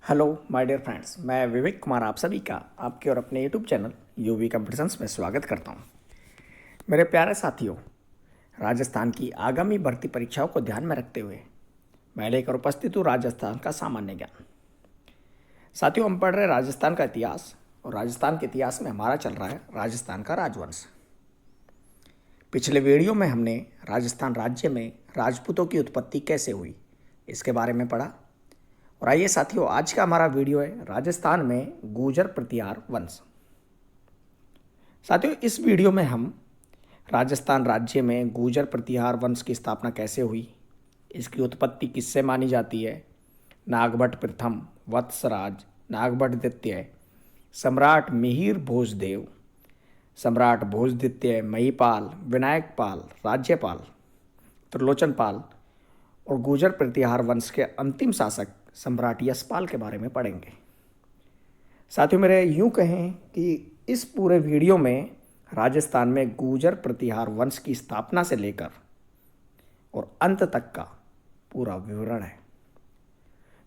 Hello my dear friends, मैं विवेक कुमार आप सभी का आपके और अपने यूट्यूब चैनल यूवी कंपटीशंस में स्वागत करता हूं। मेरे प्यारे साथियों, राजस्थान की आगामी भर्ती परीक्षाओं को ध्यान में रखते हुए मैं लेकर उपस्थित हूँ राजस्थान का सामान्य ज्ञान। साथियों, हम पढ़ रहे राजस्थान का इतिहास और राजस्थान के इतिहास में हमारा चल रहा है राजस्थान का राजवंश। पिछले वीडियो में हमने राजस्थान राज्य में राजपूतों की उत्पत्ति कैसे हुई इसके बारे में पढ़ा। और आइए साथियों, आज का हमारा वीडियो है राजस्थान में गुर्जर प्रतिहार वंश। साथियों, इस वीडियो में हम राजस्थान राज्य में गुर्जर प्रतिहार वंश की स्थापना कैसे हुई, इसकी उत्पत्ति किससे मानी जाती है, नागभट्ट प्रथम, वत्सराज, नागभट्ट द्वितीय, सम्राट मिहिर भोजदेव, सम्राट भोज द्वितीय, महिपाल, विनायक पाल, राज्यपाल, त्रिलोचन पाल और गुर्जर प्रतिहार वंश के अंतिम शासक सम्राट यशपाल के बारे में पढ़ेंगे। साथियों, मेरे यूं कहें कि इस पूरे वीडियो में राजस्थान में गुर्जर प्रतिहार वंश की स्थापना से लेकर और अंत तक का पूरा विवरण है।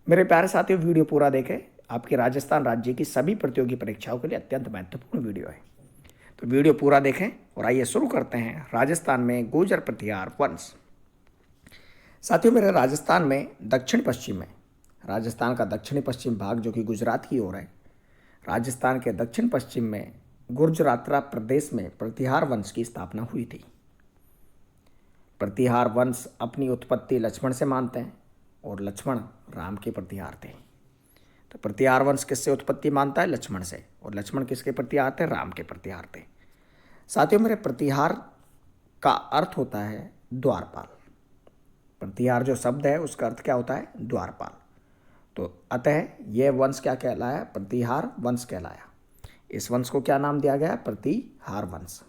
मेरे प्यारे साथियों, वीडियो पूरा देखें, आपके राजस्थान राज्य की सभी प्रतियोगी परीक्षाओं के लिए अत्यंत महत्वपूर्ण वीडियो है। तो वीडियो पूरा देखें और आइए शुरू करते हैं राजस्थान में गुर्जर प्रतिहार वंश। साथियों, मेरे राजस्थान में दक्षिण पश्चिम में, राजस्थान का दक्षिणी पश्चिम भाग जो कि गुजरात की ओर है, राजस्थान के दक्षिण पश्चिम में गुर्जरात्रा प्रदेश में प्रतिहार वंश की स्थापना हुई थी। प्रतिहार वंश अपनी उत्पत्ति लक्ष्मण से मानते हैं और लक्ष्मण राम के प्रतिहार थे। तो प्रतिहार वंश किससे उत्पत्ति मानता है? लक्ष्मण से। और लक्ष्मण किसके प्रतिहार थे? राम के प्रतिहार थे। साथियों, मेरे प्रतिहार का अर्थ होता है द्वारपाल। प्रतिहार जो शब्द है उसका अर्थ क्या होता है? द्वारपाल। तो अतः यह वंश क्या कहलाया? प्रतिहार वंश कहलाया। इस वंश को क्या नाम दिया गया? प्रतिहार वंश।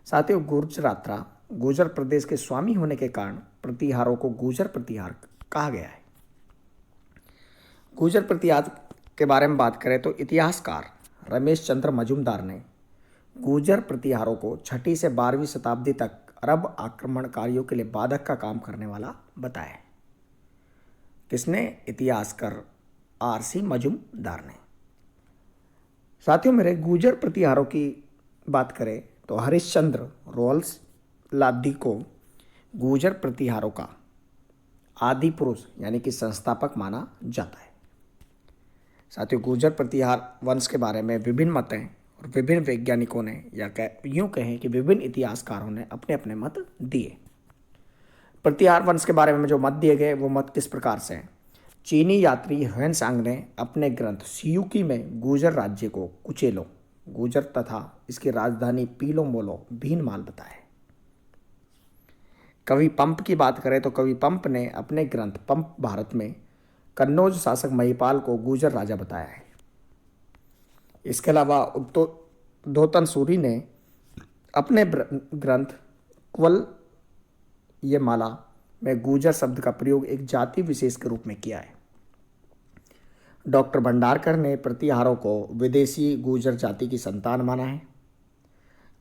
साथियों, गुर्जरात्रा गुर्जर प्रदेश के स्वामी होने के कारण प्रतिहारों को गुर्जर प्रतिहार कहा गया है। गुर्जर प्रतिहार के बारे में बात करें तो इतिहासकार रमेश चंद्र मजूमदार ने गुर्जर प्रतिहारों को 6वीं से 12वीं शताब्दी तक अरब आक्रमणकारियों के लिए बाधक का काम करने वाला बताया है। किसने? इतिहासकार आरसी मजूमदार ने। साथियों, मेरे गुर्जर प्रतिहारों की बात करें तो हरिश्चंद्र रोल्स लादी को गुर्जर प्रतिहारों का आदि पुरुष यानी कि संस्थापक माना जाता है। साथियों, गुर्जर प्रतिहार वंश के बारे में विभिन्न मत हैं और विभिन्न वैज्ञानिकों ने या यूं कहें कि विभिन्न इतिहासकारों ने अपने अपने मत दिए। प्रतिहार वंश के बारे में जो मत दिए गए वो मत किस प्रकार से हैं? चीनी यात्री ह्वेनसांग ने अपने ग्रंथ सियूकी में गुर्जर राज्य को कुचेलो, गुर्जर तथा इसकी राजधानी पीलो मोलो भीनमाल बताया। कवि पंप की बात करें तो कवि पंप ने अपने ग्रंथ पंप भारत में कन्नौज शासक महिपाल को गुर्जर राजा बताया है। इसके अलावा धोतन सूरी ने अपने ग्रंथ क्वल ये माला में गुर्जर शब्द का प्रयोग एक जाति विशेष के रूप में किया है। डॉक्टर भंडारकर ने प्रतिहारों को विदेशी गुर्जर जाति की संतान माना है।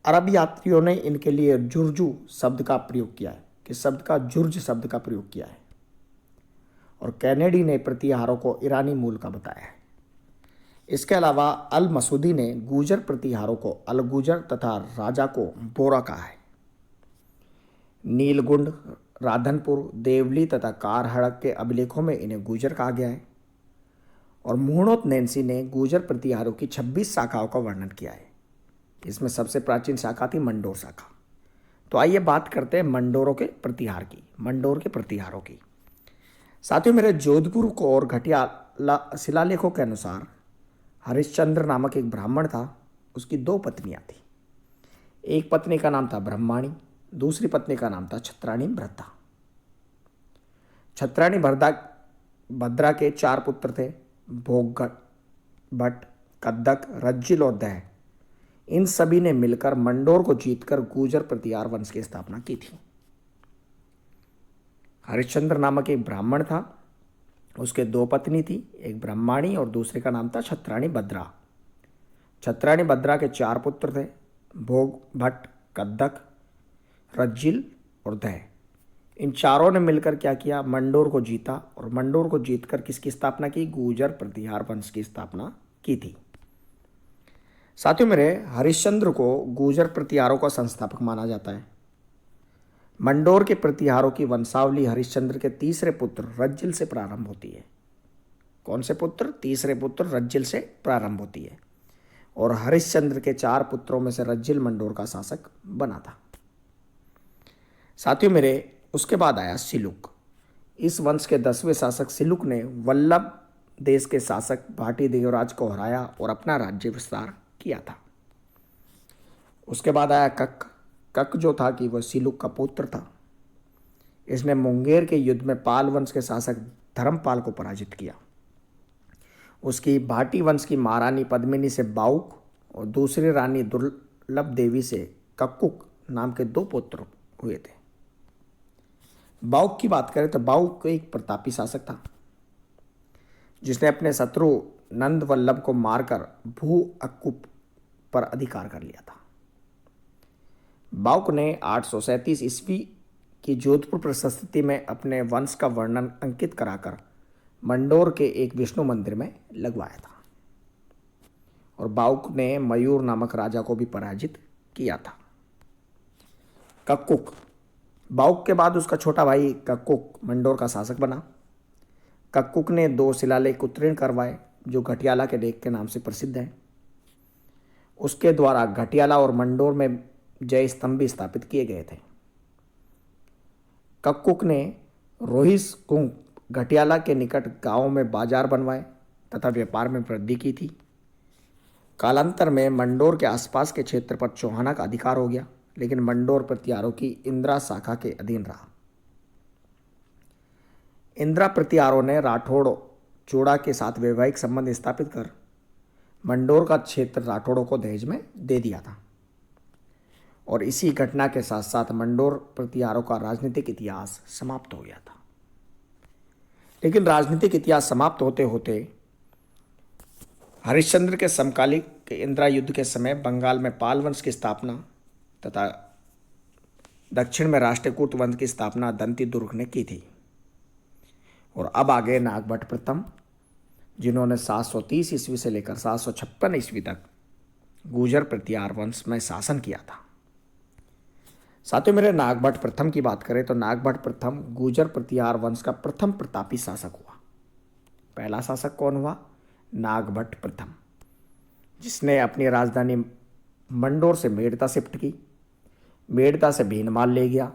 अरब यात्रियों ने इनके लिए जुर्जू शब्द का प्रयोग किया है। किस शब्द का? जुर्ज शब्द का प्रयोग किया है। और कैनेडी ने प्रतिहारों को ईरानी मूल का बताया है। इसके अलावा अल मसूदी ने गुर्जर प्रतिहारों को अल गुर्जर तथा राजा को बोरा कहा है। नीलगुंड, राधनपुर, देवली तथा कारहड़क के अभिलेखों में इन्हें गुर्जर कहा गया है। और मुहणोत नैन्सी ने गुर्जर प्रतिहारों की 26 शाखाओं का वर्णन किया है। इसमें सबसे प्राचीन शाखा थी मंडोर शाखा। तो आइए बात करते हैं मंडोरों के प्रतिहार की, मंडोर के प्रतिहारों की। साथियों, मेरे जोधपुर को और घटियाला शिलालेखों के अनुसार हरिश्चंद्र नामक एक ब्राह्मण था। उसकी 2 पत्नियां थी। एक पत्नी का नाम था ब्रह्माणी, दूसरी पत्नी का नाम था छत्राणी भद्रा। छत्राणी भद्रा के 4 पुत्र थे, भोग भट्ट, कद्दक, रज्जिल और दह। इन सभी ने मिलकर मंडोर को जीतकर गुर्जर प्रतिहार वंश की स्थापना की थी। हरिश्चंद्र नामक एक ब्राह्मण था, उसके 2 पत्नी थी, एक ब्रह्माणी और दूसरे का नाम था छत्राणी भद्रा। छत्राणी भद्रा के 4 पुत्र थे, भोग भट्ट, कद्दक, रज्जिल और दह। इन चारों ने मिलकर क्या किया, मंडोर को जीता, और मंडोर को जीतकर किसकी स्थापना की, गूजर प्रतिहार वंश की स्थापना की थी। साथियों मेरे, हरिश्चंद्र को गूजर प्रतिहारों का संस्थापक माना जाता है। मंडोर के प्रतिहारों की वंशावली हरिश्चंद्र के तीसरे पुत्र रज्जिल से प्रारंभ होती है। कौन से पुत्र, तीसरे पुत्र रज्जिल से प्रारंभ होती है, और हरिश्चंद्र के 4 पुत्रों में से रज्जिल मंडोर का शासक बना था। साथियों मेरे, उसके बाद आया सिलुक। इस वंश के 10वें शासक सिलुक ने वल्लभ देश के शासक भाटी देवराज को हराया और अपना राज्य विस्तार किया था। उसके बाद आया कक। कक जो था कि वह सिलुक का पुत्र था। इसने मुंगेर के युद्ध में पाल वंश के शासक धर्मपाल को पराजित किया। उसकी भाटी वंश की महारानी पद्मिनी से बाउक और दूसरी रानी दुर्लभ देवी से कक्कुक नाम के 2 पुत्र हुए थे। बाउक की बात करें तो बाउक एक प्रतापी शासक था, जिसने अपने शत्रु नंद वल्लभ को मारकर भू अक्कुप पर अधिकार कर लिया था। बाउक ने 837 ईस्वी की जोधपुर प्रशस्ति में अपने वंश का वर्णन अंकित कराकर मंडोर के एक विष्णु मंदिर में लगवाया था, और बाउक ने मयूर नामक राजा को भी पराजित किया था। कक्कुक। बाउक के बाद उसका छोटा भाई कक्कुक मंडोर का शासक बना। कक्कुक ने 2 शिलालेख उत्तीर्ण करवाए जो घटियाला के लेख के नाम से प्रसिद्ध हैं। उसके द्वारा घटियाला और मंडोर में जय स्तंभ भी स्थापित किए गए थे। कक्कुक ने रोहिस कुंग घटियाला के निकट गांवों में बाजार बनवाए तथा व्यापार में वृद्धि की थी। कालांतर में मंडोर के आसपास के क्षेत्र पर चौहाना का अधिकार हो गया, लेकिन मंडोर प्रतिहारों की इंदिरा शाखा के अधीन रहा। इंदिरा प्रतिहारों ने राठौड़ चोड़ा के साथ वैवाहिक संबंध स्थापित कर मंडोर का क्षेत्र राठौड़ों को दहेज में दे दिया था, और इसी घटना के साथ साथ मंडोर प्रतिहारों का राजनीतिक इतिहास समाप्त हो गया था। लेकिन राजनीतिक इतिहास समाप्त होते होते हरिश्चंद्र के समकालिक इंदिरा युद्ध के समय बंगाल में पाल वंश की स्थापना तथा दक्षिण में राष्ट्रकूट वंश की स्थापना दंती दुर्ग ने की थी। और अब आगे नागभट्ट प्रथम, जिन्होंने 730 ईस्वी से लेकर 756 ईस्वी तक गूजर प्रतिहार वंश में शासन किया था। साथियों मेरे, नागभट्ट प्रथम की बात करें तो नागभट्ट प्रथम गूजर प्रतिहार वंश का प्रथम प्रतापी शासक हुआ। पहला शासक कौन हुआ? नागभट्ट प्रथम, जिसने अपनी राजधानी मंडोर से मेड़ता शिफ्ट की, मेड़ता से भीनमाल ले गया,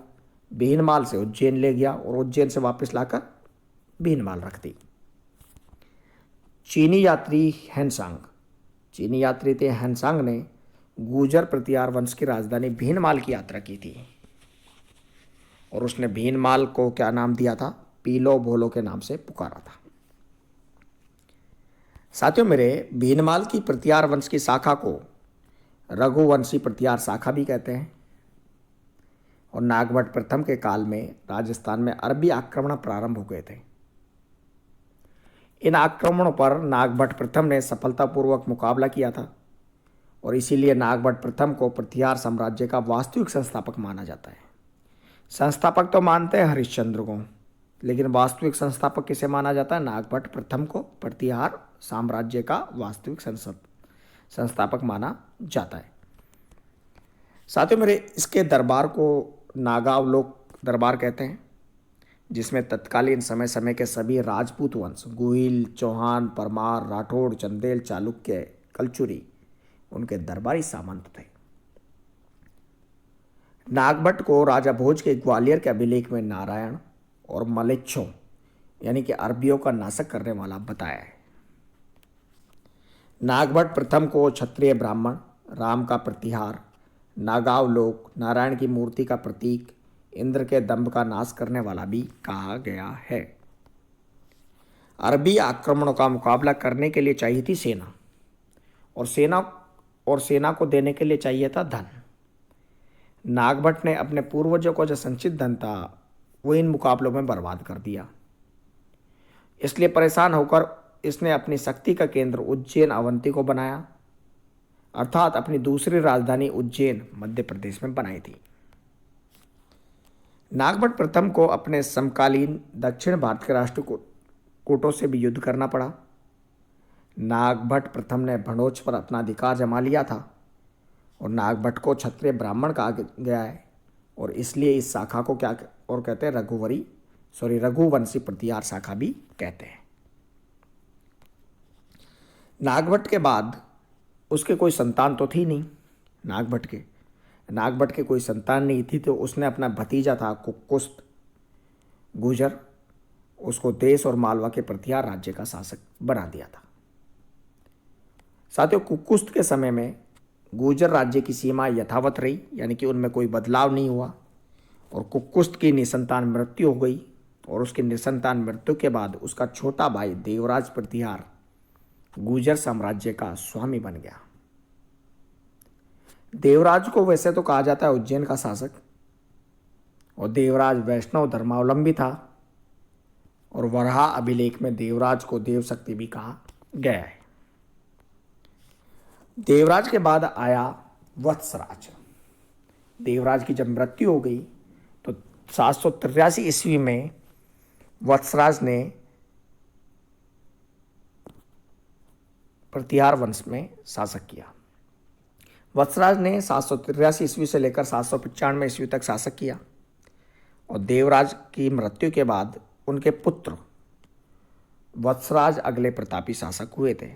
भीनमाल से उज्जैन ले गया और उज्जैन से वापस लाकर भीनमाल रख दी। चीनी यात्री हैनसांग, चीनी यात्री थे हैनसांग ने गूजर प्रतिहार वंश की राजधानी भीनमाल की यात्रा की थी, और उसने भीनमाल को क्या नाम दिया था? पीलो भोलो के नाम से पुकारा था। साथियों मेरे, भीनमाल की प्रतिहार वंश की शाखा को रघुवंशी प्रतिहार शाखा भी कहते हैं। और नागभट्ट प्रथम के काल में राजस्थान में अरबी आक्रमण प्रारंभ हो गए थे। इन आक्रमणों पर नागभट्ट प्रथम ने सफलतापूर्वक मुकाबला किया था, और इसीलिए नागभट्ट प्रथम को प्रतिहार साम्राज्य का वास्तविक संस्थापक माना जाता है। संस्थापक तो मानते हैं हरिश्चंद्र को, लेकिन वास्तविक संस्थापक किसे माना जाता है? नागभट्ट प्रथम को प्रतिहार साम्राज्य का वास्तविक संस्थापक माना जाता है। साथियों मेरे, इसके दरबार को नागावलोक दरबार कहते हैं, जिसमें तत्कालीन समय समय के सभी राजपूत वंश गोहिल, चौहान, परमार, राठौड़, चंदेल, चालुक्य, कलचुरी उनके दरबारी सामंत थे। नागभट्ट को राजा भोज के ग्वालियर के अभिलेख में नारायण और मलेच्छों यानी कि अरबियों का नाशक करने वाला बताया है। नागभट्ट प्रथम को क्षत्रिय ब्राह्मण, राम का प्रतिहार, नागावलोक, नारायण की मूर्ति का प्रतीक, इंद्र के दंभ का नाश करने वाला भी कहा गया है। अरबी आक्रमणों का मुकाबला करने के लिए चाहिए थी सेना, और सेना को देने के लिए चाहिए था धन। नागभट्ट ने अपने पूर्वजों को जो संचित धन था वो इन मुकाबलों में बर्बाद कर दिया। इसलिए परेशान होकर इसने अपनी शक्ति का केंद्र उज्जैन अवंती को बनाया, अर्थात अपनी दूसरी राजधानी उज्जैन मध्य प्रदेश में बनाई थी। नागभट्ट प्रथम को अपने समकालीन दक्षिण भारत के राष्ट्रकूटों से भी युद्ध करना पड़ा। नागभट्ट प्रथम ने भड़ोच पर अपना अधिकार जमा लिया था और नागभट्ट को क्षत्रिय ब्राह्मण कहा गया है और इसलिए इस शाखा को क्या और कहते हैं, रघुवंशी प्रतिहार शाखा भी कहते हैं। नागभट्ट के बाद उसके कोई संतान तो थी नहीं। नागभट्ट के कोई संतान नहीं थी तो उसने अपना भतीजा था कुक्कुस्त गुजर, उसको देश और मालवा के प्रतिहार राज्य का शासक बना दिया था। साथियों, कुक्कुस्त के समय में गुर्जर राज्य की सीमा यथावत रही, यानी कि उनमें कोई बदलाव नहीं हुआ और कुक्कुस्त की निसंतान मृत्यु हो गई और उसकी निसंतान मृत्यु के बाद उसका छोटा भाई देवराज प्रतिहार गुर्जर साम्राज्य का स्वामी बन गया। देवराज को वैसे तो कहा जाता है उज्जैन का शासक और देवराज वैष्णव धर्मावलंबी था और वराह अभिलेख में देवराज को देवशक्ति भी कहा गया है। देवराज के बाद आया वत्सराज। देवराज की जब मृत्यु हो गई तो 783 ईस्वी में वत्सराज ने प्रतिहार वंश में शासक किया। वत्सराज ने 783 ईस्वी से लेकर 795 ईस्वी तक शासक किया और देवराज की मृत्यु के बाद उनके पुत्र वत्सराज अगले प्रतापी शासक हुए थे।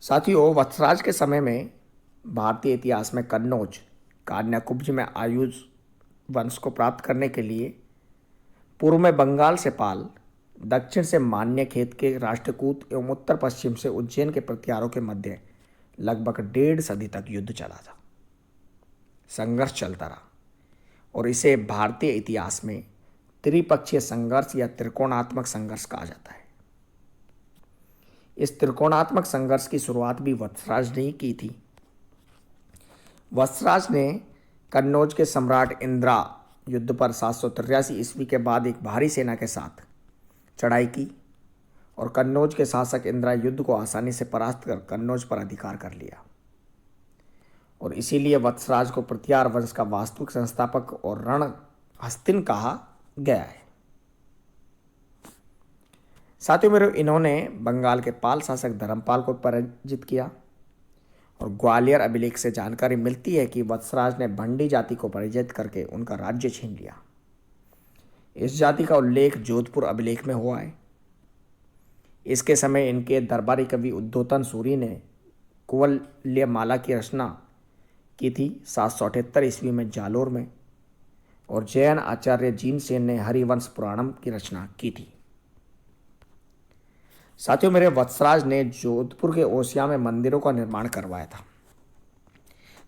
साथियों, वत्सराज के समय में भारतीय इतिहास में कन्नौज कान्याकुब्ज में आयुष वंश को प्राप्त करने के लिए पूर्व में बंगाल से पाल, दक्षिण से मान्यखेत के राष्ट्रकूट एवं उत्तर पश्चिम से उज्जैन के प्रतिहारों के मध्य लगभग 1.5 सदी तक युद्ध चला था। संघर्ष चलता रहा और इसे भारतीय इतिहास में त्रिपक्षीय संघर्ष या त्रिकोणात्मक संघर्ष कहा जाता है। इस त्रिकोणात्मक संघर्ष की शुरुआत भी वत्सराज ने ही की थी। वत्सराज ने कन्नौज के सम्राट इंद्रा युद्ध पर 783 ईस्वी के बाद एक भारी सेना के साथ चढ़ाई की और कन्नौज के शासक इंद्रा युद्ध को आसानी से परास्त कर कन्नौज पर अधिकार कर लिया और इसीलिए वत्सराज को प्रतिहार वंश का वास्तविक संस्थापक और रणहस्तिन कहा गया है। साथियों मेरे, इन्होंने बंगाल के पाल शासक धर्मपाल को पराजित किया और ग्वालियर अभिलेख से जानकारी मिलती है कि वत्सराज ने भंडी जाति को पराजित करके उनका राज्य छीन लिया। इस जाति का उल्लेख जोधपुर अभिलेख में हुआ है। इसके समय इनके दरबारी कवि उद्धोतन सूरी ने कुवलयमाला की रचना की थी 778 ईस्वी में जालोर में और जैन आचार्य जीनसेन ने हरिवंश पुराणम की रचना की थी। साथियों मेरे, वत्सराज ने जोधपुर के ओसिया में मंदिरों का निर्माण करवाया था।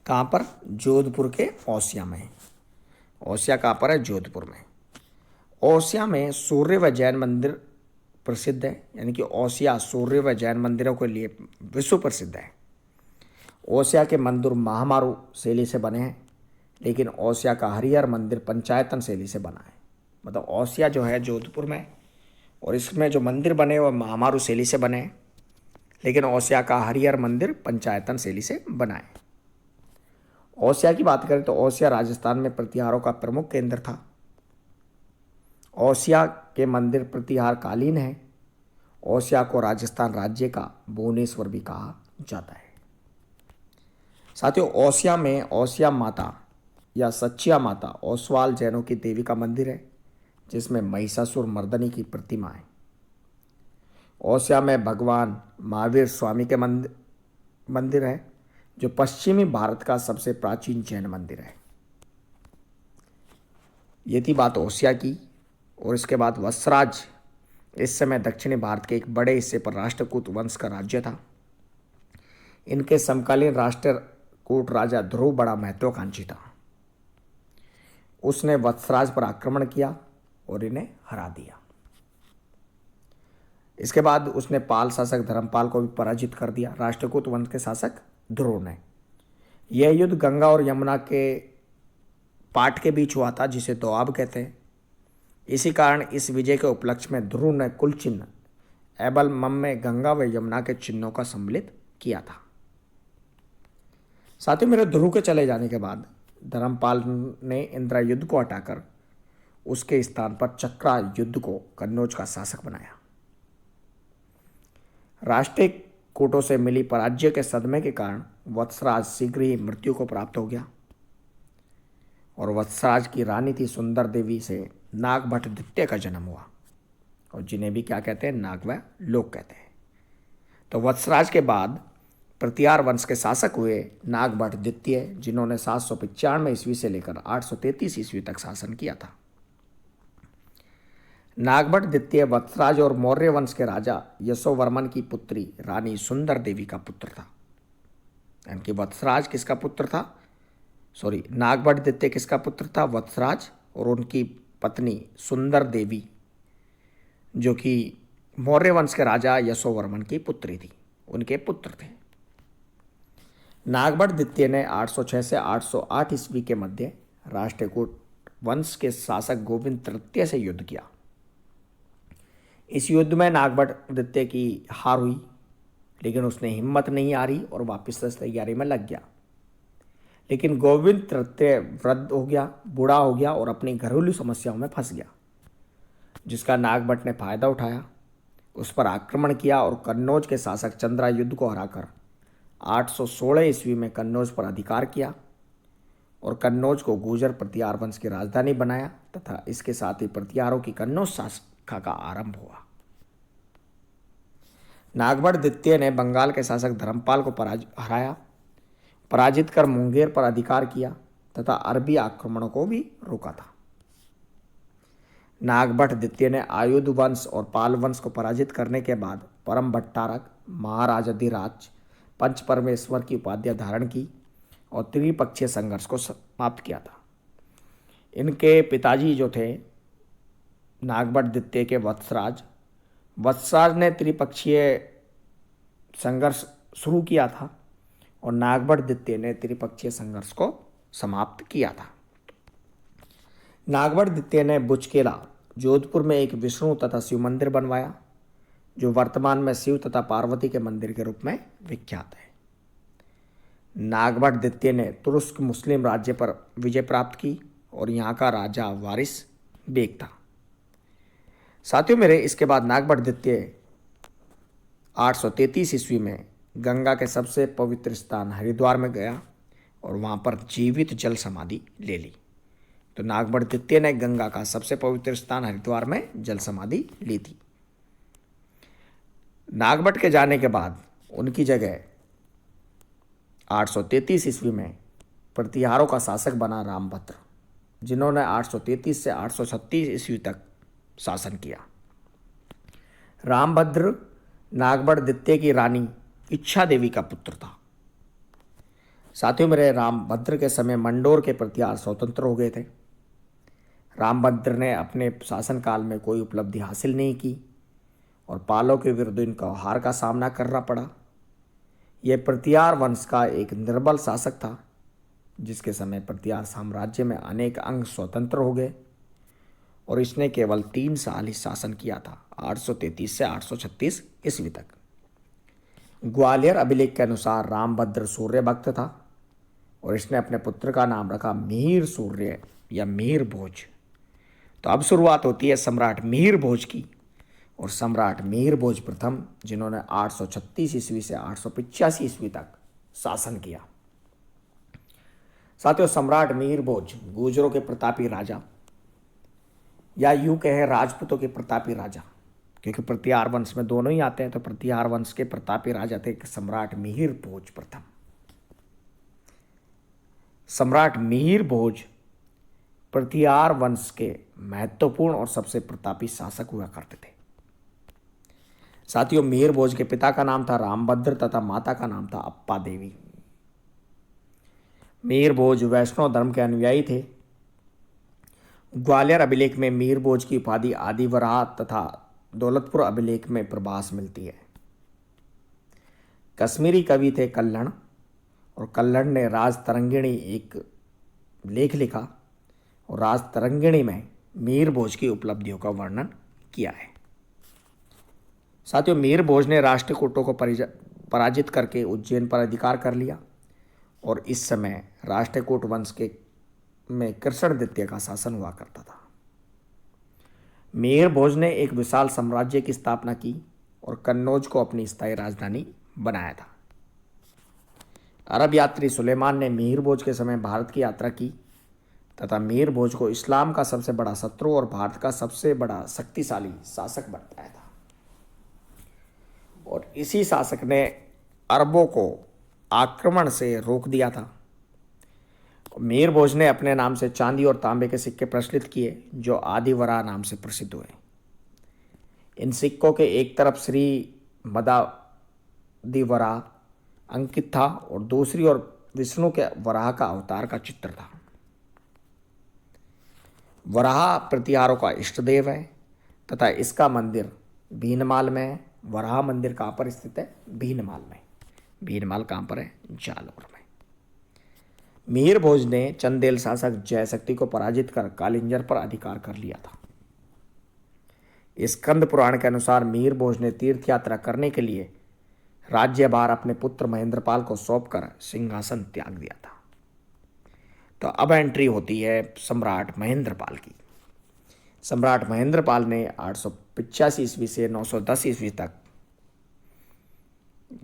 कहाँ पर? जोधपुर के ओसिया में। ओसिया कहाँ पर है? जोधपुर में। ओसिया में सूर्य व जैन मंदिर प्रसिद्ध है, यानी कि ओसिया सूर्य व जैन मंदिरों के लिए विश्व प्रसिद्ध है। ओसिया के मंदिर महामारू शैली से बने हैं, लेकिन ओसिया का हरिहर मंदिर पंचायतन शैली से बना है। मतलब ओसिया जो है जोधपुर में और इसमें जो मंदिर बने वह महामारू शैली से बने हैं, लेकिन ओसिया का हरिहर मंदिर पंचायतन शैली से बना है। ओसिया की बात करें तो ओसिया राजस्थान में प्रतिहारों का प्रमुख केंद्र था। ओसिया के मंदिर प्रतिहार कालीन है। ओसिया को राजस्थान राज्य का भुवनेश्वर भी कहा जाता है। साथियों, ओसिया में ओसिया माता या सच्चिया माता ओसवाल जैनों की देवी का मंदिर है, जिसमें महिषासुर मर्दनी की प्रतिमा है। ओसिया में भगवान महावीर स्वामी के मंदिर है, जो पश्चिमी भारत का सबसे प्राचीन जैन मंदिर है। ये थी बात ओसिया की। और इसके बाद वत्सराज इस समय दक्षिणी भारत के एक बड़े हिस्से पर राष्ट्रकूट वंश का राज्य था। इनके समकालीन राष्ट्रकूट राजा ध्रुव बड़ा महत्वाकांक्षी था। उसने वत्सराज पर आक्रमण किया और इन्हें हरा दिया। इसके बाद उसने पाल शासक धर्मपाल को भी पराजित कर दिया, राष्ट्रकूट वंश के शासक ध्रुव ने। यह युद्ध गंगा और यमुना के पाट के बीच हुआ था, जिसे दोआब कहते हैं। इसी कारण इस विजय के उपलक्ष्य में ध्रुव ने कुल चिन्ह एबल मम में गंगा व यमुना के चिन्हों का सम्मिलित किया था। साथियों मेरे, ध्रुव के चले जाने के बाद धर्मपाल ने इंदिरा युद्ध को हटाकर उसके स्थान पर चक्रा युद्ध को कन्नौज का शासक बनाया। राष्ट्रीय कोटों से मिली पराजय के सदमे के कारण वत्सराज शीघ्र ही मृत्यु को प्राप्त हो गया और वत्सराज की रानी थी सुंदर देवी से नागभट्ट द्वितीय का जन्म हुआ, और जिन्हें भी क्या कहते हैं, नागवा लोग कहते हैं। तो वत्सराज के बाद प्रतिहार वंश के शासक हुए नागभट्ट द्वितीय, जिन्होंने 795 ईस्वी से लेकर 833 ईस्वी तक शासन किया था। नागभट्ट द्वितीय वत्सराज और मौर्य वंश के राजा यशोवर्मन की पुत्री रानी सुंदर देवी का पुत्र था। यानी कि वत्सराज किसका पुत्र था, नागभट्ट द्वितीय किसका पुत्र था, वत्सराज, और उनकी पत्नी सुंदर देवी जो कि मौर्य वंश के राजा यशोवर्मन की पुत्री थी, उनके पुत्र थे। नागभट्ट द्वितीय ने 806 से 808 ईस्वी के मध्य राष्ट्रकूट वंश के शासक गोविंद तृतीय से युद्ध किया। इस युद्ध में नागभट्ट द्वितीय की हार हुई, लेकिन उसने हिम्मत नहीं हारी और वापस से तैयारी में लग गया। लेकिन गोविंद तृतीय वृद्ध हो गया, बूढ़ा हो गया और अपनी घरेलू समस्याओं में फंस गया, जिसका नागभट्ट ने फायदा उठाया, उस पर आक्रमण किया और कन्नौज के शासक चंद्रायुध को हराकर 816 ईस्वी में कन्नौज पर अधिकार किया और कन्नौज को गुर्जर प्रतिहार वंश की राजधानी बनाया तथा इसके साथ ही प्रतिहारों की कन्नौज शाखा का आरंभ हुआ। नागभट्ट द्वितीय ने बंगाल के शासक धर्मपाल को पराजित कर मुंगेर पर अधिकार किया तथा अरबी आक्रमणों को भी रोका था। नागभट्ट द्वितीय ने आयुध वंश और पाल वंश को पराजित करने के बाद परम भट्टारक, महाराजाधिराज, पंच परमेश्वर की उपाधि धारण की और त्रिपक्षीय संघर्ष को समाप्त किया था। इनके पिताजी जो थे नागभट्ट द्वितीय के वत्सराज ने त्रिपक्षीय संघर्ष शुरू किया था और नागभट्ट द्वितीय ने त्रिपक्षीय संघर्ष को समाप्त किया था। नागभट्ट द्वितीय ने बुचकेला, जोधपुर में एक विष्णु तथा शिव मंदिर बनवाया, जो वर्तमान में शिव तथा पार्वती के मंदिर के रूप में विख्यात है। नागभट्ट द्वितीय ने तुर्क मुस्लिम राज्य पर विजय प्राप्त की और यहाँ का राजा वारिस बेग था। साथियों मेरे, इसके बाद नागभट्ट द्वितीय 833 ईस्वी में गंगा के सबसे पवित्र स्थान हरिद्वार में गया और वहाँ पर जीवित जल समाधि ले ली। तो नागभट्ट द्वितीय ने गंगा का सबसे पवित्र स्थान हरिद्वार में जल समाधि ली थी। नागभट्ट के जाने के बाद उनकी जगह 833 ईस्वी में प्रतिहारों का शासक बना रामभद्र, जिन्होंने 833 से 836 ईस्वी तक शासन किया। रामभद्र नागभट्ट द्वितीय की रानी इच्छा देवी का पुत्र था। साथियों मेरे, रामभद्र के समय मंडोर के प्रतिहार स्वतंत्र हो गए थे। रामभद्र ने अपने शासनकाल में कोई उपलब्धि हासिल नहीं की और पालों के विरुद्ध इनको हार का सामना करना पड़ा। यह प्रतिहार वंश का एक निर्बल शासक था, जिसके समय प्रतिहार साम्राज्य में अनेक अंग स्वतंत्र हो गए और इसने केवल 3 साल ही शासन किया था, 833 से 836 ईस्वी तक। ग्वालियर अभिलेख के अनुसार रामभद्र सूर्य भक्त था और इसने अपने पुत्र का नाम रखा मिहिर सूर्य या मिहिर भोज। तो अब शुरुआत होती है सम्राट मिहिर भोज की, और सम्राट मिहिर भोज प्रथम, जिन्होंने 836 ईस्वी से 885 ईस्वी तक शासन किया। साथियों, सम्राट मिहिर भोज गुर्जरों के प्रतापी राजा, या यूं कहें राजपूतों के प्रतापी राजा, क्योंकि प्रतिहार वंश में दोनों ही आते हैं, तो प्रतिहार वंश के प्रतापी राजा थे सम्राट मिहिर भोज प्रथम। सम्राट मिहिर भोज प्रतिहार वंश के महत्वपूर्ण और सबसे प्रतापी शासक हुआ करते थे। साथियों, मिहिर भोज के पिता का नाम था रामभद्र तथा माता का नाम था अप्पा देवी। मिहिर भोज वैष्णव धर्म के अनुयायी थे। ग्वालियर अभिलेख में मिहिर भोज की उपाधि आदिवराह तथा दौलतपुर अभिलेख में प्रभास मिलती है। कश्मीरी कवि थे कल्हण, और कल्हण ने राज तरंगिणी एक लेख लिखा और राज तरंगिणी में मिहिर भोज की उपलब्धियों का वर्णन किया है। साथियों, मिहिर भोज ने राष्ट्रकूटों को पराजित करके उज्जैन पर अधिकार कर लिया और इस समय राष्ट्रकूट वंश के में कृष्ण द्वितीय का शासन हुआ करता था। मिहिर भोज ने एक विशाल साम्राज्य की स्थापना की और कन्नौज को अपनी स्थायी राजधानी बनाया था। अरब यात्री सुलेमान ने मिहिर भोज के समय भारत की यात्रा की तथा मिहिर भोज को इस्लाम का सबसे बड़ा शत्रु और भारत का सबसे बड़ा शक्तिशाली शासक बताया था। और इसी शासक ने अरबों को आक्रमण से रोक दिया था। मिहिर भोज ने अपने नाम से चांदी और तांबे के सिक्के प्रचलित किए जो आदिवरा नाम से प्रसिद्ध हुए। इन सिक्कों के एक तरफ श्री मदादिवरा अंकित था और दूसरी ओर विष्णु के वराह का अवतार का चित्र था। वराह प्रतिहारों का इष्ट देव है तथा इसका मंदिर भीनमाल में है। वराह मंदिर कहाँ पर स्थित है? भीनमाल में। भीनमाल कहाँ पर है? जालौर में। मिहिर भोज ने चंदेल शासक जयशक्ति को पराजित कर कालिंजर पर अधिकार कर लिया था। स्कंद पुराण के अनुसार मिहिर भोज ने तीर्थ यात्रा करने के लिए राज्यभार अपने पुत्र महेंद्रपाल को सौंपकर सिंहासन त्याग दिया था। तो अब एंट्री होती है सम्राट महेंद्रपाल की। सम्राट महेंद्रपाल ने 885 ईस्वी से 910 ईस्वी तक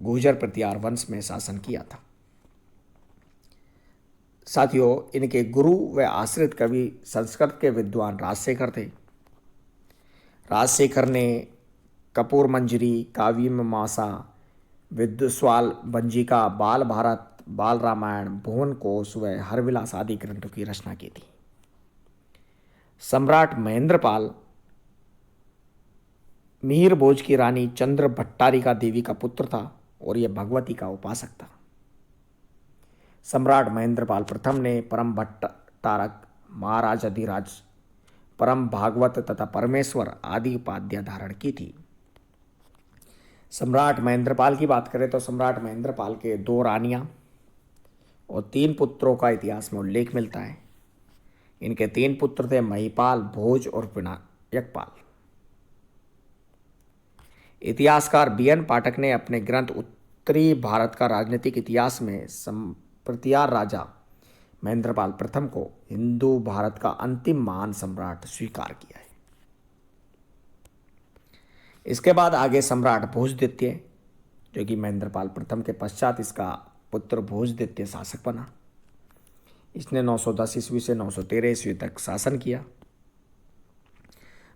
गुर्जर प्रतिहार वंश में शासन किया था। साथियों, इनके गुरु व आश्रित कवि संस्कृत के विद्वान राजशेखर थे। राजशेखर ने कपूर मंजरी, काव्यमीमांसा, विद्वस्वाल भंजिका, बाल भारत, बाल रामायण, भुवन कोश व हरविलास आदि ग्रंथों की रचना की थी। सम्राट महेंद्रपाल मिहिर भोज की रानी चंद्र भट्टारिका देवी का पुत्र था और यह भगवती का उपासक था। सम्राट महेंद्रपाल प्रथम ने परम भट्टारक, महाराज अधिराज, परम भागवत तथा परमेश्वर आदि उपाधियां धारण की थी। सम्राट महेंद्रपाल की बात करें तो सम्राट महेंद्रपाल के 2 रानियां और 3 पुत्रों का इतिहास में उल्लेख मिलता है। इनके 3 पुत्र थे महिपाल, भोज और विनायकपाल। इतिहासकार BN पाठक ने अपने ग्रंथ उत्तरी भारत का राजनीतिक इतिहास में प्रतिहार राजा महेंद्रपाल प्रथम को हिंदू भारत का अंतिम महान सम्राट स्वीकार किया है। इसके बाद आगे सम्राट भोज द्वितीय, जो कि महेंद्रपाल प्रथम के पश्चात इसका पुत्र भोज द्वितीय शासक बना। इसने 910 ईस्वी से 913 ईस्वी तक शासन किया।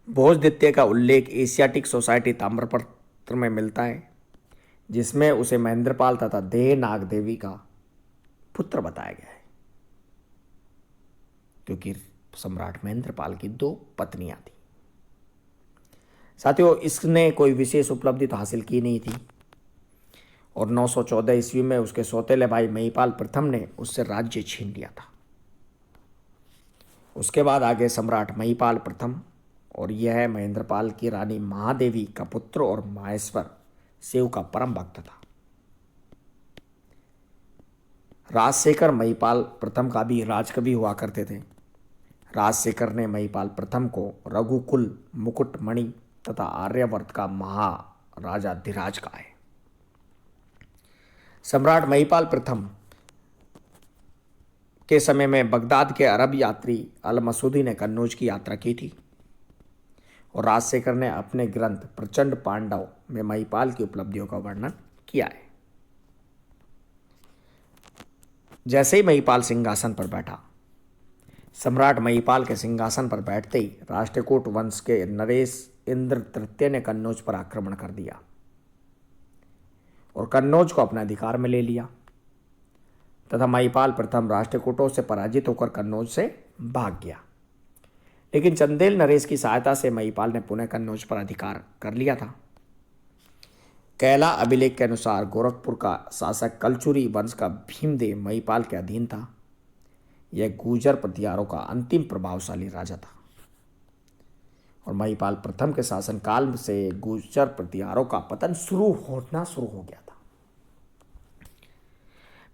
भोज द्वितीय का उल्लेख एशियाटिक सोसाइटी ताम्रपत्र में मिलता है, जिसमें उसे महेंद्रपाल तथा देहनाग देवी का पुत्र बताया गया है, क्योंकि सम्राट महेंद्रपाल की 2 पत्नियां थी। साथियों, इसने कोई विशेष उपलब्धि तो हासिल की नहीं थी और 914 ईस्वी में उसके सौतेले भाई महिपाल प्रथम ने उससे राज्य छीन लिया था। उसके बाद आगे सम्राट महिपाल प्रथम, और यह महेंद्रपाल की रानी महादेवी का पुत्र और माहेश्वर शिव का परम भक्त था। राजशेखर महिपाल प्रथम का भी राजकवि हुआ करते थे। राजशेखर ने महिपाल प्रथम को रघुकुल, मुकुटमणि तथा आर्यवर्त का महाराजाधिराज कहा है। सम्राट महिपाल प्रथम के समय में बगदाद के अरब यात्री अल मसूदी ने कन्नौज की यात्रा की थी और राजशेखर ने अपने ग्रंथ प्रचंड पांडव में महिपाल की उपलब्धियों का वर्णन किया है। जैसे ही महिपाल सिंहासन पर बैठा, सम्राट महिपाल के सिंहासन पर बैठते ही राष्ट्रकूट वंश के नरेश इंद्र तृतीय ने कन्नौज पर आक्रमण कर दिया और कन्नौज को अपने अधिकार में ले लिया तथा महिपाल प्रथम राष्ट्रकूटों से पराजित होकर कन्नौज से भाग गया। लेकिन चंदेल नरेश की सहायता से महिपाल ने पुनः कन्नौज पर अधिकार कर लिया था। कैला अभिलेख के अनुसार गोरखपुर का शासक कलचुरी वंश का भीमदेव महिपाल के अधीन था। यह गुर्जर प्रतिहारों का अंतिम प्रभावशाली राजा था और महिपाल प्रथम के शासनकाल से गुर्जर प्रतिहारों का पतन शुरू हो गया था।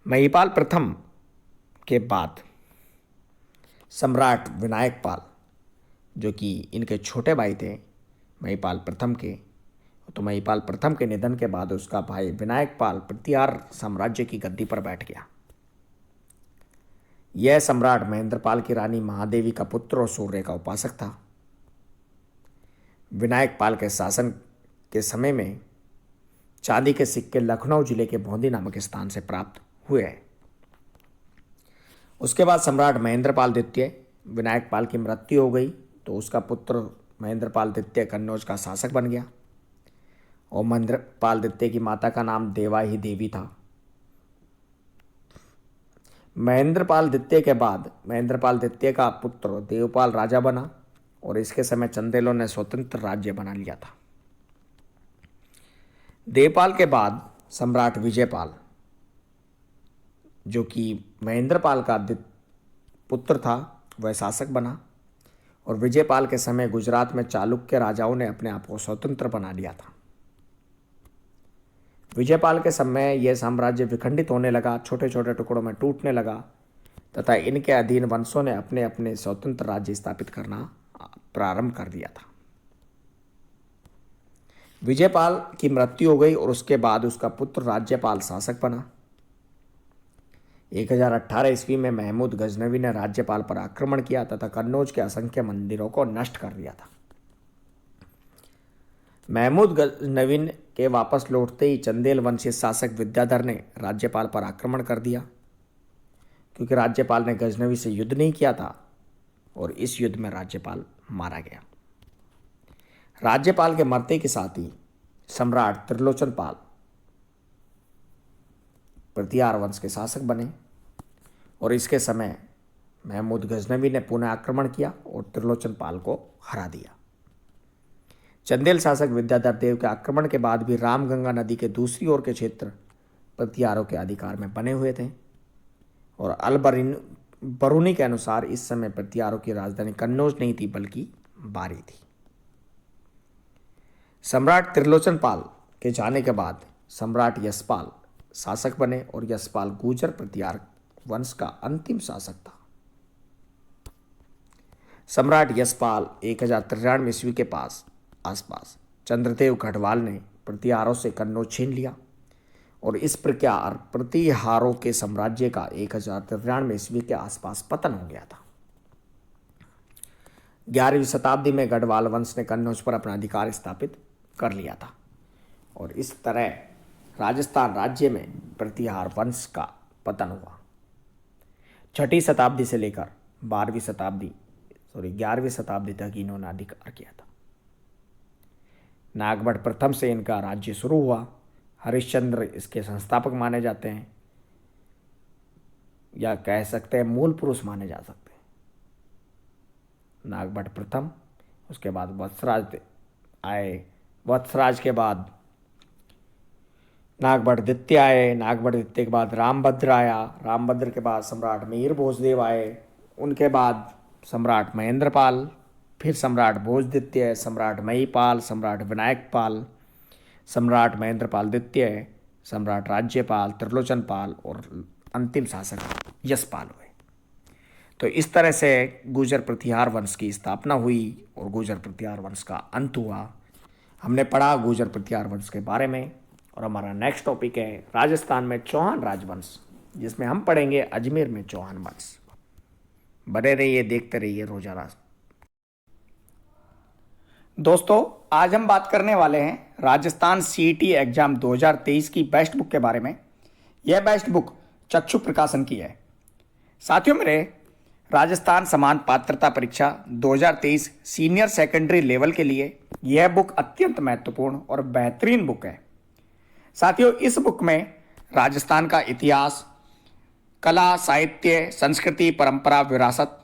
महिपाल प्रथम के बाद सम्राट विनायकपाल, जो कि इनके छोटे भाई थे महिपाल प्रथम के, तो महिपाल प्रथम के निधन के बाद उसका भाई विनायकपाल प्रतिहार साम्राज्य की गद्दी पर बैठ गया। यह सम्राट महेंद्रपाल की रानी महादेवी का पुत्र और सूर्य का उपासक था। विनायक पाल के शासन के समय में चांदी के सिक्के लखनऊ जिले के भौंदी नामक स्थान से प्राप्त हुए हैं। उसके बाद सम्राट महेंद्रपाल द्वितीय, विनायक पाल की मृत्यु हो गई तो उसका पुत्र महेंद्रपाल द्वितीय कन्नौज का शासक बन गया और महेंद्रपाल द्वितीय की माता का नाम देवाही देवी था। महेंद्रपाल द्वितीय के बाद महेंद्रपाल द्वितीय का पुत्र देवपाल राजा बना और इसके समय चंदेलों ने स्वतंत्र राज्य बना लिया था। देवपाल के बाद सम्राट विजयपाल, जो कि महेंद्रपाल का पुत्र था, वह शासक बना और विजयपाल के समय गुजरात में चालुक्य राजाओं ने अपने आप को स्वतंत्र बना लिया था। विजयपाल के समय यह साम्राज्य विखंडित होने लगा, छोटे छोटे टुकड़ों में टूटने लगा तथा इनके अधीन वंशों ने अपने अपने स्वतंत्र राज्य स्थापित करना प्रारंभ कर दिया था। विजयपाल की मृत्यु हो गई और उसके बाद उसका पुत्र राज्यपाल शासक बना। 1018 ईस्वी में महमूद गजनवी ने राज्यपाल पर आक्रमण किया तथा कन्नौज के असंख्य मंदिरों को नष्ट कर दिया था। महमूद गजनवी के वापस लौटते ही चंदेल वंशीय शासक विद्याधर ने राज्यपाल पर आक्रमण कर दिया, क्योंकि राज्यपाल ने गजनवी से युद्ध नहीं किया था और इस युद्ध में राज्यपाल मारा गया। राज्यपाल के मरते के साथ ही सम्राट त्रिलोचन पाल प्रतिहार वंश के शासक बने और इसके समय महमूद गजनवी ने पुनः आक्रमण किया और त्रिलोचन पाल को हरा दिया। चंदेल शासक विद्याधर देव के आक्रमण के बाद भी रामगंगा नदी के दूसरी ओर के क्षेत्र प्रतिहारों के अधिकार में बने हुए थे और बरूनी के अनुसार इस समय प्रतिहारों की राजधानी कन्नौज नहीं थी बल्कि बारी थी। सम्राट त्रिलोचन पाल के जाने के बाद सम्राट यशपाल शासक बने और यशपाल गुर्जर प्रतिहार वंश का अंतिम शासक था। सम्राट यशपाल 1093 ईस्वी के आसपास चंद्रदेव गढ़वाल ने प्रतिहारों से कन्नौज छीन लिया और इस प्रकार प्रतिहारों के साम्राज्य का 1093 ईस्वी के आसपास पतन हो गया था। 11वीं शताब्दी में गढ़वाल वंश ने कन्नौज पर अपना अधिकार स्थापित कर लिया था और इस तरह राजस्थान राज्य में प्रतिहार वंश का पतन हुआ। 6वीं शताब्दी से लेकर 11वीं शताब्दी तक इन्होंने अधिकार किया था। नागभट्ट प्रथम से इनका राज्य शुरू हुआ। हरिश्चंद्र इसके संस्थापक माने जाते हैं या कह सकते हैं मूल पुरुष माने जा सकते हैं। नागभट्ट प्रथम, उसके बाद वत्सराज आए, वत्सराज के बाद नागभट्ट द्वितीय आए, नागभट्ट द्वितीय के बाद रामभद्र आया, रामभद्र के बाद सम्राट मिहिर भोजदेव आए, उनके बाद सम्राट महेंद्रपाल, फिर सम्राट भोज द्वितीय, सम्राट महिपाल, सम्राट विनायक पाल, सम्राट महेंद्रपाल द्वितीय, सम्राट राज्यपाल, त्रिलोचन पाल और अंतिम शासक यशपाल हुए। तो इस तरह से गुर्जर प्रतिहार वंश की स्थापना हुई और गुर्जर प्रतिहार वंश का अंत हुआ। हमने पढ़ा गुर्जर प्रतिहार वंश के बारे में और हमारा नेक्स्ट टॉपिक है राजस्थान में चौहान राजवंश, जिसमें हम पढ़ेंगे अजमेर में चौहान वंश। बने रहिए, देखते रहिए रोजाना। दोस्तों, आज हम बात करने वाले हैं राजस्थान सीईटी एग्जाम 2023 की बेस्ट बुक के बारे में। यह बेस्ट बुक चक्षु प्रकाशन की है। साथियों मेरे, राजस्थान समान पात्रता परीक्षा 2023 सीनियर सेकेंडरी लेवल के लिए यह बुक अत्यंत महत्वपूर्ण और बेहतरीन बुक है। साथियों, इस बुक में राजस्थान का इतिहास, कला, साहित्य, संस्कृति, परंपरा, विरासत,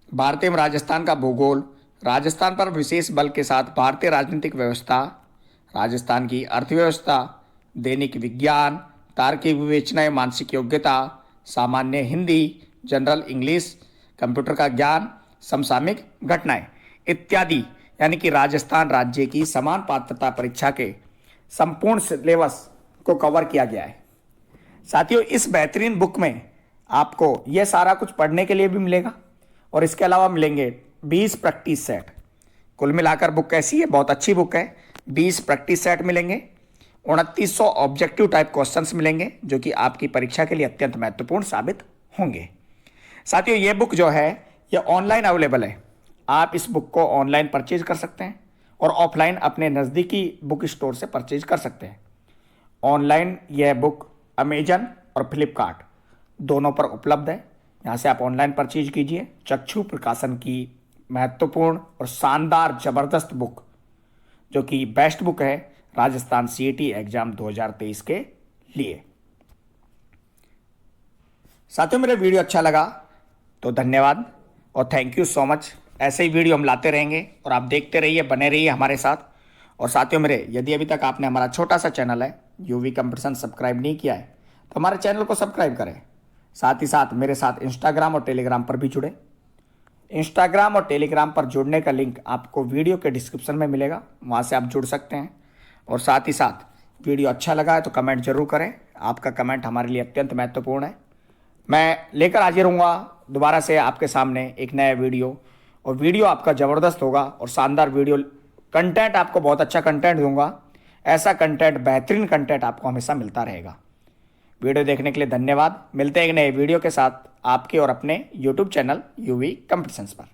भारतीय राजस्थान का भूगोल, राजस्थान पर विशेष बल के साथ भारतीय राजनीतिक व्यवस्था, राजस्थान की अर्थव्यवस्था, दैनिक विज्ञान, तार्किक विवेचना, मानसिक योग्यता, सामान्य हिंदी, जनरल इंग्लिश, कंप्यूटर का ज्ञान, समसामयिक घटनाएं इत्यादि, यानी कि राजस्थान राज्य की समान पात्रता परीक्षा के संपूर्ण सिलेबस को कवर किया गया है। साथियों, इस बेहतरीन बुक में आपको यह सारा कुछ पढ़ने के लिए भी मिलेगा और इसके अलावा मिलेंगे 20 प्रैक्टिस सेट। कुल मिलाकर बुक कैसी है? बहुत अच्छी बुक है। 20 प्रैक्टिस सेट मिलेंगे, 2900 ऑब्जेक्टिव टाइप क्वेश्चंस मिलेंगे जो कि आपकी परीक्षा के लिए अत्यंत महत्वपूर्ण साबित होंगे। साथियों ये बुक जो है ये ऑनलाइन अवेलेबल है। आप इस बुक को ऑनलाइन परचेज कर सकते हैं और ऑफलाइन अपने नज़दीकी बुक स्टोर से परचेज कर सकते हैं। ऑनलाइन यह बुक अमेजन और फ्लिपकार्ट दोनों पर उपलब्ध है। यहाँ से आप ऑनलाइन परचेज कीजिए। चक्षु प्रकाशन की महत्वपूर्ण और शानदार ज़बरदस्त बुक, जो कि बेस्ट बुक है राजस्थान सीईटी एग्जाम 2023 के लिए। साथियों मेरा वीडियो अच्छा लगा तो धन्यवाद और थैंक यू सो मच। ऐसे ही वीडियो हम लाते रहेंगे और आप देखते रहिए, बने रहिए हमारे साथ। और साथियों मेरे, यदि अभी तक आपने हमारा छोटा सा चैनल है यूवी कंपटीशन सब्सक्राइब नहीं किया है तो हमारे चैनल को सब्सक्राइब करें। साथ ही साथ मेरे साथ इंस्टाग्राम और टेलीग्राम पर भी जुड़े। इंस्टाग्राम और टेलीग्राम पर जुड़ने का लिंक आपको वीडियो के डिस्क्रिप्शन में मिलेगा, वहाँ से आप जुड़ सकते हैं। और साथ ही साथ वीडियो अच्छा लगा है तो कमेंट जरूर करें। आपका कमेंट हमारे लिए अत्यंत महत्वपूर्ण है। मैं लेकर हाजिर हूँगा दोबारा से आपके सामने एक नया वीडियो, और वीडियो आपका ज़बरदस्त होगा और शानदार वीडियो कंटेंट, आपको बहुत अच्छा कंटेंट दूंगा। ऐसा कंटेंट, बेहतरीन कंटेंट आपको हमेशा मिलता रहेगा। वीडियो देखने के लिए धन्यवाद। मिलते हैं एक नए वीडियो के साथ आपके और अपने यूट्यूब चैनल यूवी कंपटीशंस पर।